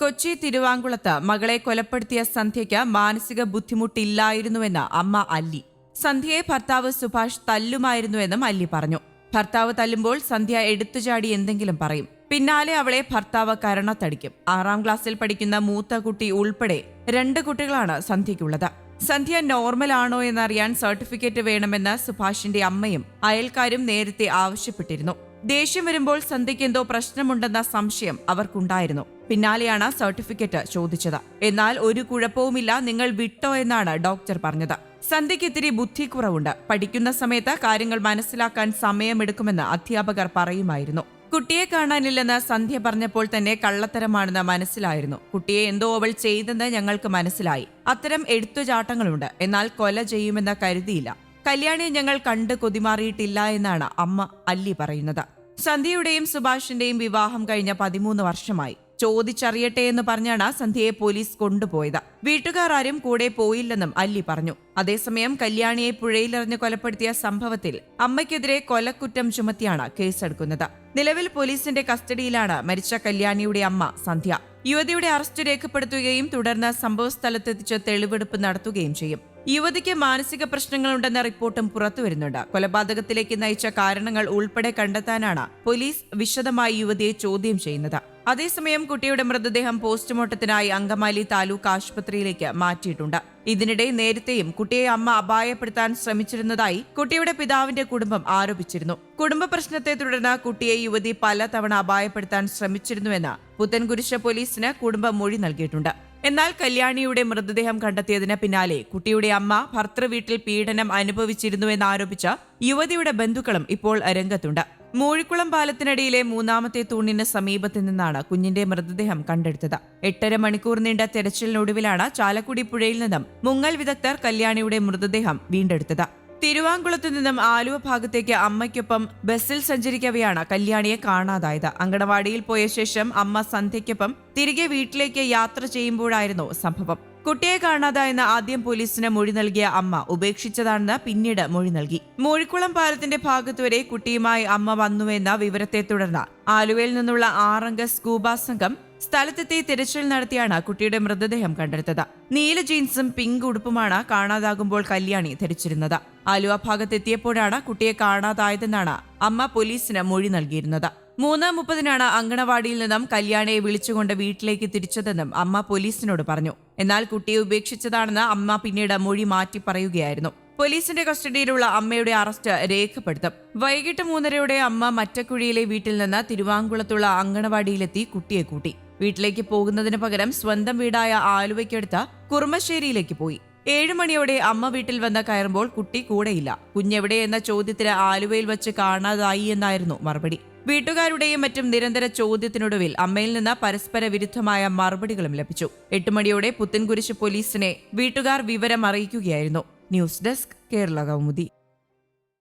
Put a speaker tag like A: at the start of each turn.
A: കൊച്ചി തിരുവാങ്കുളത്ത് മകളെ കൊലപ്പെടുത്തിയ സന്ധ്യയ്ക്ക് മാനസിക ബുദ്ധിമുട്ടില്ലായിരുന്നുവെന്ന് അമ്മ അല്ലി. സന്ധ്യയെ ഭർത്താവ് സുഭാഷ് തല്ലുമായിരുന്നുവെന്നും അല്ലി പറഞ്ഞു. ഭർത്താവ് തല്ലുമ്പോൾ സന്ധ്യ എടുത്തുചാടി എന്തെങ്കിലും പറയും. പിന്നാലെ അവളെ ഭർത്താവ് കരണത്തടിക്കും. 6ാം ക്ലാസ്സിൽ പഠിക്കുന്ന മൂത്ത കുട്ടി ഉൾപ്പെടെ 2 കുട്ടികളാണ് സന്ധ്യയ്ക്കുള്ളത്. സന്ധ്യ നോർമൽ ആണോ എന്നറിയാൻ സർട്ടിഫിക്കറ്റ് വേണമെന്ന് സുഭാഷിന്റെ അമ്മയും അയൽക്കാരും നേരത്തെ ആവശ്യപ്പെട്ടിരുന്നു. ദേഷ്യം വരുമ്പോൾ സന്ധ്യയ്ക്ക് എന്തോ പ്രശ്നമുണ്ടെന്ന സംശയം അവർക്കുണ്ടായിരുന്നു. പിന്നാലെയാണ് സർട്ടിഫിക്കറ്റ് ചോദിച്ചത്. എന്നാൽ ഒരു കുഴപ്പവുമില്ല, നിങ്ങൾ വിട്ടോ എന്നാണ് ഡോക്ടർ പറഞ്ഞത്. സന്ധ്യയ്ക്ക് ഇത്തിരി ബുദ്ധിക്കുറവുണ്ട്. പഠിക്കുന്ന സമയത്ത് കാര്യങ്ങൾ മനസ്സിലാക്കാൻ സമയമെടുക്കുമെന്ന് അധ്യാപകർ പറയുമായിരുന്നു. കുട്ടിയെ കാണാനില്ലെന്ന് സന്ധ്യ പറഞ്ഞപ്പോൾ തന്നെ കള്ളത്തരമാണെന്ന് മനസ്സിലായിരുന്നു. കുട്ടിയെ എന്തോ അവൾ ചെയ്തെന്ന് ഞങ്ങൾക്ക് മനസ്സിലായി. അത്തരം എടുത്തുചാട്ടങ്ങളുണ്ട്, എന്നാൽ കൊല ചെയ്യുമെന്ന് കരുതിയില്ല. കല്യാണിയെ ഞങ്ങൾ കണ്ട് കൊതിമാറിയിട്ടില്ല എന്നാണ് അമ്മ അല്ലി പറയുന്നത്. സന്ധ്യയുടെയും സുഭാഷിന്റെയും വിവാഹം കഴിഞ്ഞ 13 വർഷമായി. ചോദിച്ചറിയട്ടെ എന്ന് പറഞ്ഞാണ് സന്ധ്യയെ പോലീസ് കൊണ്ടുപോയത്. വീട്ടുകാർ ആരും കൂടെ പോയില്ലെന്നും അല്ലി പറഞ്ഞു. അതേസമയം കല്യാണിയെ പുഴയിലെറിഞ്ഞ് കൊലപ്പെടുത്തിയ സംഭവത്തിൽ അമ്മയ്ക്കെതിരെ കൊലക്കുറ്റം ചുമത്തിയാണ് കേസെടുക്കുന്നത്. നിലവിൽ പോലീസിന്റെ കസ്റ്റഡിയിലാണ് മരിച്ച കല്യാണിയുടെ അമ്മ സന്ധ്യ. യുവതിയുടെ അറസ്റ്റ് രേഖപ്പെടുത്തുകയും തുടർന്ന് സംഭവസ്ഥലത്തെത്തിച്ച് തെളിവെടുപ്പ് നടത്തുകയും ചെയ്യും. യുവതിക്ക് മാനസിക പ്രശ്നങ്ങളുണ്ടെന്ന റിപ്പോർട്ടും പുറത്തുവരുന്നുണ്ട്. കൊലപാതകത്തിലേക്ക് നയിച്ച കാരണങ്ങൾ ഉൾപ്പെടെ കണ്ടെത്താനാണ് പോലീസ് വിശദമായി യുവതിയെ ചോദ്യം ചെയ്യുന്നത്. അതേസമയം കുട്ടിയുടെ മൃതദേഹം പോസ്റ്റ്മോർട്ടത്തിനായി അങ്കമാലി താലൂക്ക് ആശുപത്രിയിലേക്ക് മാറ്റിയിട്ടുണ്ട്. ഇതിനിടെ നേരത്തെയും കുട്ടിയെ അമ്മ അപായപ്പെടുത്താൻ ശ്രമിച്ചിരുന്നതായി കുട്ടിയുടെ പിതാവിന്റെ കുടുംബം ആരോപിച്ചിരുന്നു. കുടുംബ പ്രശ്നത്തെ തുടർന്ന് കുട്ടിയെ യുവതി പലതവണ അപായപ്പെടുത്താൻ ശ്രമിച്ചിരുന്നുവെന്ന് പുത്തൻകുരിശ് പോലീസിന് കുടുംബം മൊഴി നൽകിയിട്ടുണ്ട്. എന്നാൽ കല്യാണിയുടെ മൃതദേഹം കണ്ടെത്തിയതിന് പിന്നാലെ കുട്ടിയുടെ അമ്മ ഭർത്തൃവീട്ടിൽ പീഡനം അനുഭവിച്ചിരുന്നുവെന്നാരോപിച്ച യുവതിയുടെ ബന്ധുക്കളും ഇപ്പോൾ രംഗത്തുണ്ട്. മൂഴിക്കുളം പാലത്തിനടിയിലെ 3ാമത്തെ തൂണിന് സമീപത്ത് നിന്നാണ് കുഞ്ഞിന്റെ മൃതദേഹം കണ്ടെടുത്തത്. 8.5 മണിക്കൂർ നീണ്ട തെരച്ചിലിനൊടുവിലാണ് ചാലക്കുടി പുഴയിൽ നിന്നും മുങ്ങൽ വിദഗ്ധർ കല്യാണിയുടെ മൃതദേഹം വീണ്ടെടുത്തത്. തിരുവാങ്കുളത്തു നിന്നും ആലുവ ഭാഗത്തേക്ക് അമ്മയ്ക്കൊപ്പം ബസ്സിൽ സഞ്ചരിക്കവെയാണ് കല്യാണിയെ കാണാതായത്. അങ്കണവാടിയിൽ പോയ ശേഷം അമ്മ സന്ധ്യയ്ക്കൊപ്പം തിരികെ വീട്ടിലേക്ക് യാത്ര ചെയ്യുമ്പോഴായിരുന്നു സംഭവം. കുട്ടിയെ കാണാതായെന്ന് ആദ്യം പോലീസിന് മൊഴി നൽകിയ അമ്മ ഉപേക്ഷിച്ചതാണെന്ന് പിന്നീട് മൊഴി നൽകി. മൂഴിക്കുളം പാലത്തിന്റെ ഭാഗത്തുവരെ കുട്ടിയുമായി അമ്മ വന്നുവെന്ന വിവരത്തെ തുടർന്ന് ആലുവയിൽ നിന്നുള്ള 6 അംഗ സ്കൂബ സംഘം സ്ഥലത്തെത്തി തിരച്ചിൽ നടത്തിയാണ് കുട്ടിയുടെ മൃതദേഹം കണ്ടെടുത്തത്. നീല ജീൻസും പിങ്ക് ഉടുപ്പുമാണ് കാണാതാകുമ്പോൾ കല്യാണി ധരിച്ചിരുന്നത്. ആലുവ ഭാഗത്തെത്തിയപ്പോഴാണ് കുട്ടിയെ കാണാതായതെന്നാണ് അമ്മ പോലീസിന് മൊഴി നൽകിയിരുന്നത്. 3:30-നാണ് അങ്കണവാടിയിൽ നിന്നും കല്യാണിയെ വിളിച്ചുകൊണ്ട് വീട്ടിലേക്ക് തിരിച്ചതെന്നും അമ്മ പോലീസിനോട് പറഞ്ഞു. എന്നാൽ കുട്ടിയെ ഉപേക്ഷിച്ചതാണെന്ന് അമ്മ പിന്നീട് മൊഴി മാറ്റി പറയുകയായിരുന്നു. പോലീസിന്റെ കസ്റ്റഡിയിലുള്ള അമ്മയുടെ അറസ്റ്റ് രേഖപ്പെടുത്തും. വൈകിട്ട് 3:30-ഓടെ അമ്മ മറ്റക്കുഴിയിലെ വീട്ടിൽ നിന്ന് തിരുവാങ്കുളത്തുള്ള അങ്കണവാടിയിലെത്തി കുട്ടിയെ കൂട്ടി. വീട്ടിലേക്ക് പോകുന്നതിന് പകരം സ്വന്തം വീടായ ആലുവയ്ക്കടുത്ത കുറുമശ്ശേരിയിലേക്ക് പോയി. 7 മണിയോടെ അമ്മ വീട്ടിൽ വന്ന് കയറുമ്പോൾ കുട്ടി കൂടെയില്ല. കുഞ്ഞെവിടെ എന്ന ചോദ്യത്തിന് ആലുവയിൽ വെച്ച് കാണാതായി എന്നായിരുന്നു മറുപടി. വീട്ടുകാരുടെയും മറ്റും നിരന്തര ചോദ്യത്തിനൊടുവിൽ അമ്മയിൽ നിന്ന് പരസ്പര വിരുദ്ധമായ മറുപടികളും ലഭിച്ചു. 8 മണിയോടെ പുത്തൻകുരിശ് പോലീസിനെ വീട്ടുകാർ വിവരം അറിയിക്കുകയായിരുന്നു. News desk, Kerala Kaumudi.